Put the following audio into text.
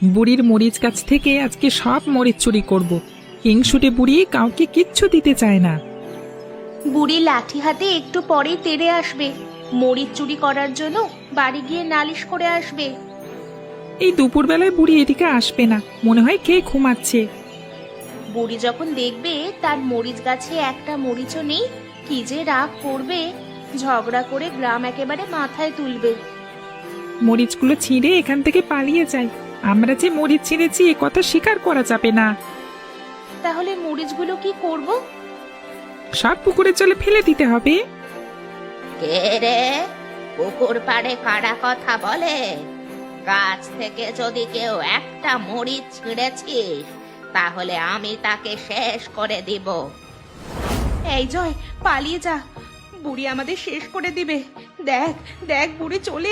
বুড়ির মরিচ গাছ থেকে আজকে সব মরিচ চুরি করব। হিংসুটে বুড়ি কাউকে কিচ্ছু দিতে চায় না। বুড়ি লাঠি হাতে একটু পরেই তেড়ে আসবে, মরিচ চুরি করার জন্য বাড়ি গিয়ে নালিশ করে আসবে। এই দুপুরবেলায় বুড়ি এদিকে আসবে না, মনে হয় কে ঘুমাচ্ছে। বুড়ি যখন দেখবে তার মরিচ গাছে একটা মরিচও নেই, কি যে রাগ করবে, ঝগড়া করে গ্রাম একেবারে মাথায় তুলবে। মরিচগুলো ছিঁড়ে এখান থেকে পালিয়ে যাই। আমরা যে মরিচ ছিঁড়েছি এ কথা স্বীকার করা যাবে না। তাহলে মরিচগুলো কি করব? সব পুকুরের জলে ফেলে দিতে হবে। কে রে, পুকুর পাড়ে কারা কথা বলে? গাছ থেকে যদি কেউ একটা মরিচ ছিঁড়েছিস তাহলে আমি তাকে শেষ করে দিব। এই জয়, পালিয়ে যা, বুড়ি আমাদের শেষ করে দিবে। দেখ দেখ, বুড়ি চলে